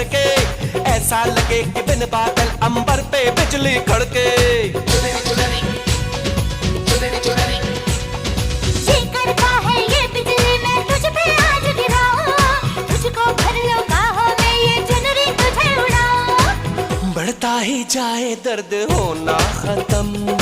करके, ऐसा लगे कि बिन बादल अंबर पे बिजली कड़के। ये करता है ये बिजली, मैं तुझ पे आज गिराऊं, तुझको भर लो बाहों में, ये चुनरी तुझे उड़ाऊं। बढ़ता ही जाए दर्द होना खत्म,